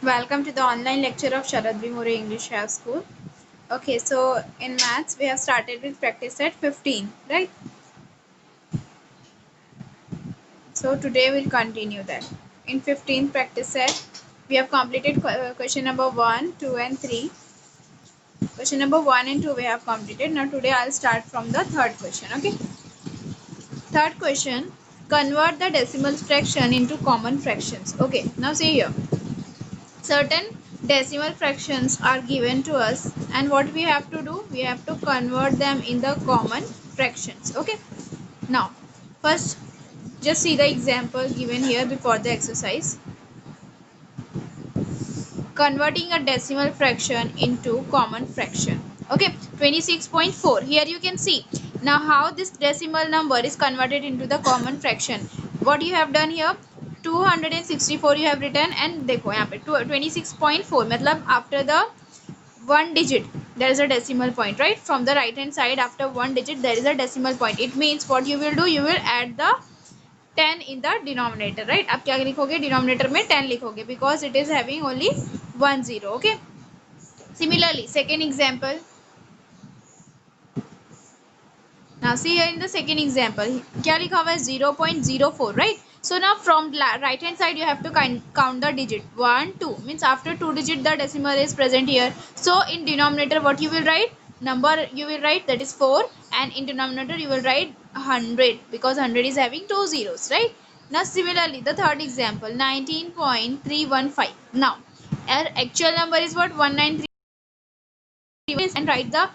Welcome to the online lecture of Sharad Bhimore English High School. Okay, so in maths we have started with practice set 15, right? So today we'll continue that. In 15th practice set, we have completed question number 1, 2 and 3. Question number 1 and 2 we have completed. Now today I'll start from the third question, okay? Third question, convert the decimal fraction into common fractions. Okay, now see here. Certain decimal fractions are given to us, and what we have to do, we have to convert them in the common fractions. Okay, now first just see the example given here before the exercise. Converting a decimal fraction into common fraction. Okay, 26.4. Here you can see now how this decimal number is converted into the common fraction. What you have done here, 264 you have written, and देखो यहाँ पे 26.4 मतलब after the one digit there is a decimal point, right? From the right hand side, after one digit there is a decimal point. It means what you will do, you will add the 10 in the denominator, right? आप क्या लिखोगे, denominator में 10 लिखोगे because it is having only 1 0. Okay, similarly second example. Now see here in the second example क्या लिखा हुआ है 0.04, right? So now from right hand side you have to count the digit 1 2, means after 2 digit the decimal is present here. So in denominator what you will write, number you will write, that is 4, and in denominator you will write 100 because 100 is having two zeros, right? Now similarly the third example 19.315. Now our actual number is what, 193, and write the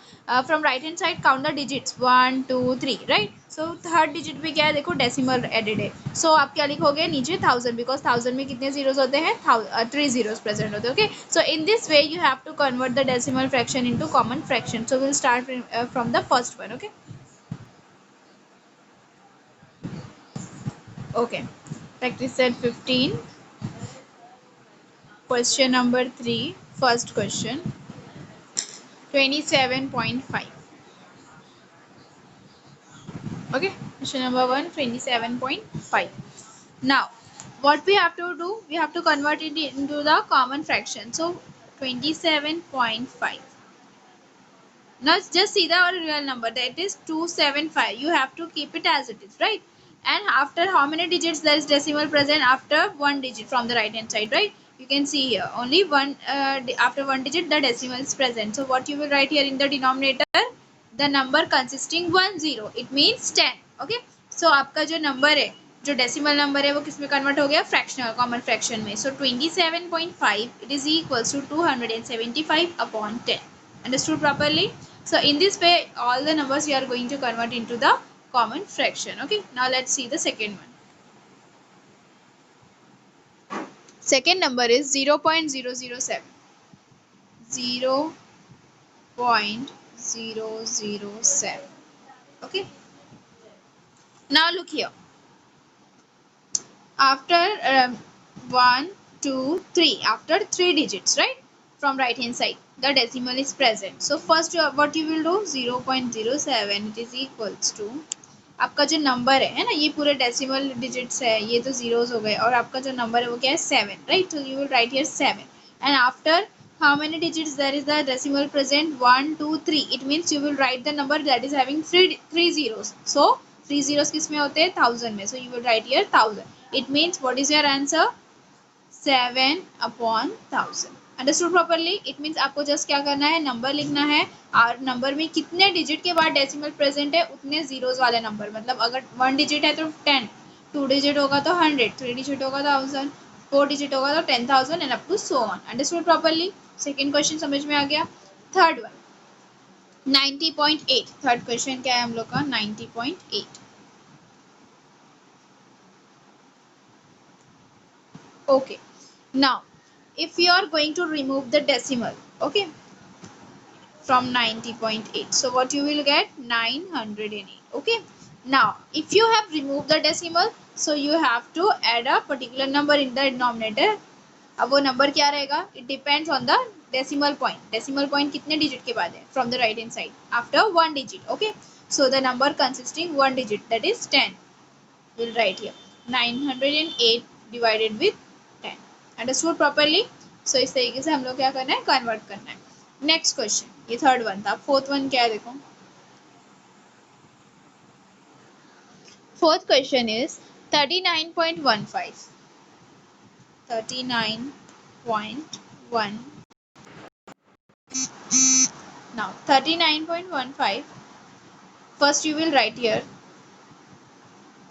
from right hand side count the digits 1 2 3, right? So third digit पे क्या है, देखो decimal added है. सो आप क्या लिखोगे नीचे 1000, because 1000 में कितने जीरोस होते हैं, 3 जीरोस प्रेजेंट होते हैं. Okay, so in this way you have to convert the decimal fraction into common fraction. So will start from the first one. Okay, okay, practice set 15, question number 3, first question, 27.5. Okay, question number 1, 27.5. Now what we have to do, we have to convert it into the common fraction. So 27.5. Now just see the real number, that is 275. You have to keep it as it is, right? And after how many digits there is decimal present, after one digit from the right hand side, right? You can see here only one, after one digit the decimal is present. So what you will write here in the denominator, the number consisting 10, it means 10. Okay, so आपका जो number है, जो decimal number है, वो किस में convert हो गया, फ्रैक्शनल कॉमन फ्रैक्शन में. So 27.5 it is equals to 275 upon 10. Understood properly? So in this way all the numbers we are going to convert into the common fraction. Okay, now let's see the second one. Second number is 0.007. 0.007. Okay, now look here. After 1 2 3, after 3 digits, right, from right hand side the decimal is present. So first what you will do, 0.07 it is equals to आपका जो number है ना, ये पूरे decimal digits है, ये तो zeros हो गए, और आपका जो नंबर है वो क्या है, 7, right? So you will write here 7, and after how many digits there is the decimal present, 1 2 3, it means you will write the number that is having three zeros. So 3 zeros किस में होते हैं, 1000 में. So you will write here 1000. It means what is your answer, 7 upon 1000. Understood properly? It means आपको just क्या करना है, number लिखना है, और नंबर में कितने डिजिट के बाद डेसिमल प्रेजेंट है उतने जीरोस वाले नंबर. मतलब अगर 1 डिजिट है तो 10, 2 डिजिट होगा तो 100, 3 डिजिट होगा तो 1000, 4 डिजिट होगा तो 10,000 and up to so on. Understood properly? Second question समझ में आ गया. Third one 90.8. थर्ड क्वेश्चन क्या है हम लोग का, 90.8. Okay, now if you are going to remove the decimal, okay, from 90.8, so what you will get, 908. Okay, now if you have removed the decimal, so you have to add a particular number in the denominator. अब वो number क्या रहेगा, it depends on the decimal point. Decimal point कितने digit के बाद है, from the right hand side, after one digit. Okay, so the number consisting one digit, that is 10, we'll write here 908 divided with 10. Understood properly. So इस तरीके से हम लोग क्या करना है, कन्वर्ट करना है। नेक्स्ट क्वेश्चन, ये थर्ड वन था। फोर्थ वन क्या है देखो। Fourth question is 39.15। 39.1, now 39.15, first you will write here.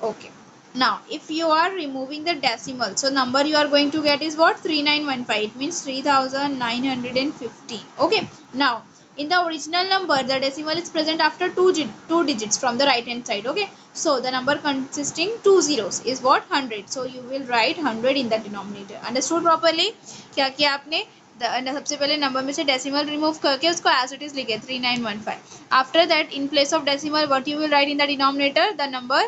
Okay, now if you are removing the decimal, so number you are going to get is what, 3915. It means 3915. Okay, now in the original number the decimal is present after two digits from the right hand side. Okay, so the number consisting two zeros is what, 100. So you will write 100 in the denominator. Understood properly? क्या किया आपने, सबसे पहले number में से decimal remove करके उसको as it is लिखे 3915. After that in place of decimal what you will right in the denominator, the number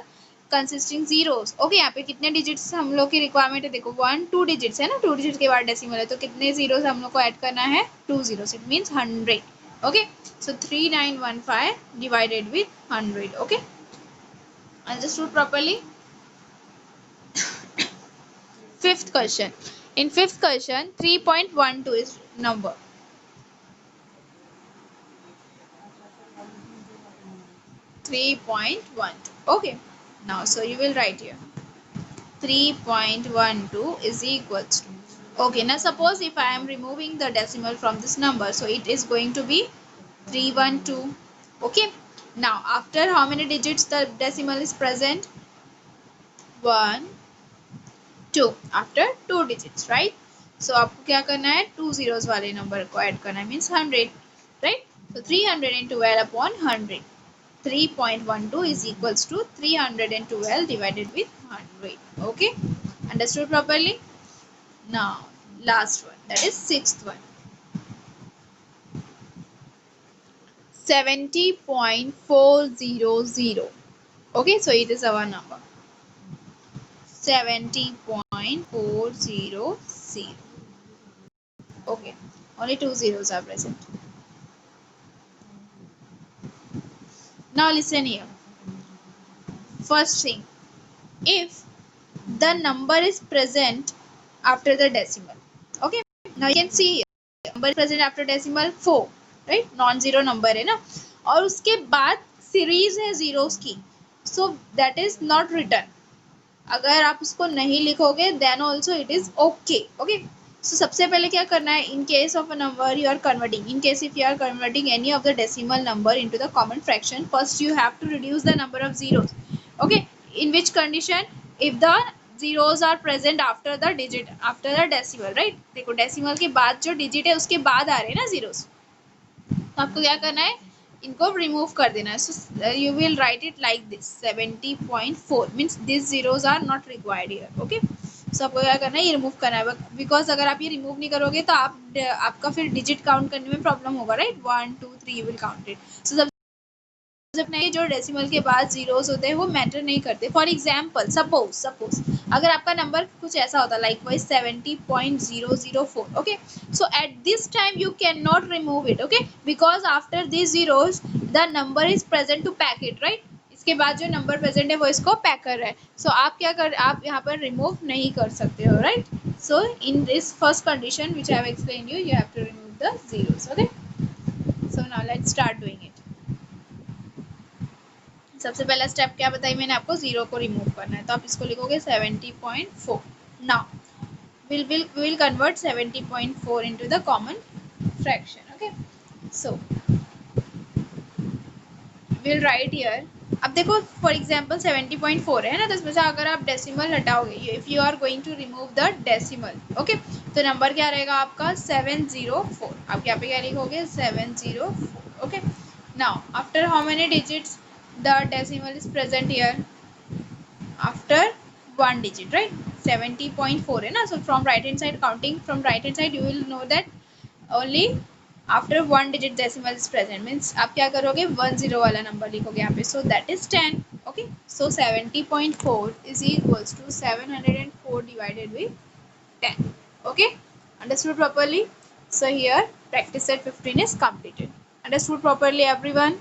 consisting zeros. Okay, यहाँ पे कितने डिजिट्स हम लोग की रिक्वायरमेंट है देखो, 1 2 डिजिट्स है ना, 2 डिजिट के बाद डेसिमल है, तो कितने जीरोस हम लोग को ऐड करना है, 2 zeros. It means 100. Okay, so 3915 divided with 100. Okay, understood properly? Fifth question. In fifth question, 3.12 is number. 3.12. Okay. Now, so you will write here. 3.12 is equals to. Okay. Now, suppose if I am removing the decimal from this number, so it is going to be 312. Okay. Now, after how many digits the decimal is present? 1 2. After 2 digits, right? So आपको क्या करना है, 2 zeros वाले number को add करना है, means 100, right? So 312 upon 100. 3.12 is equals to 312 divided with 100. Okay, understood properly? Now last one, that is sixth one. 70.400. Okay, so it is our number, 70.400. Okay, only 2 zeros are present. Now listen here. First thing, if the number is present after the decimal. Okay, now you can see here, number present after decimal 4, right? Non zero number है ना, और उसके बाद series है zeros की, so that is not written. अगर आप उसको नहीं लिखोगे then also it is okay. Okay, so सबसे पहले क्या करना है, in case of a number you are converting, in case if you are converting any of the decimal number into the common fraction, first you have to reduce the number of zeros. Okay, in which condition, if the zeros are present after the digit after the decimal, right? देखो decimal के बाद जो digit है उसके बाद आ रहे हैं ना जीरोस, तो आपको क्या करना है, इनको रिमूव कर देना है. So you will write it like this, 70.4 means this zeros are not required here. Okay, so आपको क्या करना है, ये रिमूव करना है, बिकॉज अगर आप ये रिमूव नहीं करोगे तो आपका फिर डिजिट काउंट करने में प्रॉब्लम होगा, right? 1 2 3 you will count it. So नहीं, जो डेसिमल के बाद जीरोस होते हैं वो मैटर नहीं करते. फॉर एग्जाम्पल, सपोज अगर आपका नंबर कुछ ऐसा होता likewise 70.004. Okay, so at this time you can not remove it. Okay, because after this zeros the number is present to pack it, right? इसके बाद जो नंबर प्रेजेंट है वो इसको पैक कर रहा है. सो आप क्या कर, आप यहाँ पर रिमूव नहीं कर सकते हो, right? So in this first condition which I have explain you have to remove the zeros. Okay, so now let's start doing it. सबसे पहला स्टेप क्या बताई मैंने आपको, जीरो को रिमूव करना है, तो आप इसको लिखोगे 70.4. Now will convert 70.4 into the common fraction. Okay, so will write here. अब देखो फॉर एग्जांपल 70.4 है ना, तो इसमें से अगर आप डेसिमल हटाओगे, if you are going to remove the decimal, okay, तो नंबर क्या रहेगा आपका, 704. आप यहाँ पे क्या लिखोगे, 704. Okay, now after how many digits the decimal is present here, after one digit, right? 70.4 है ना, so from right hand side, counting from right hand side, you will know that only after one digit decimal is present, means आप क्या करोगे, 10 वाला number लिखोगे यहाँ पे, so that is 10. okay, so 70.4 is equals to 704 divided with 10. okay, understood properly? So here practice set 15 is completed. Understood properly everyone?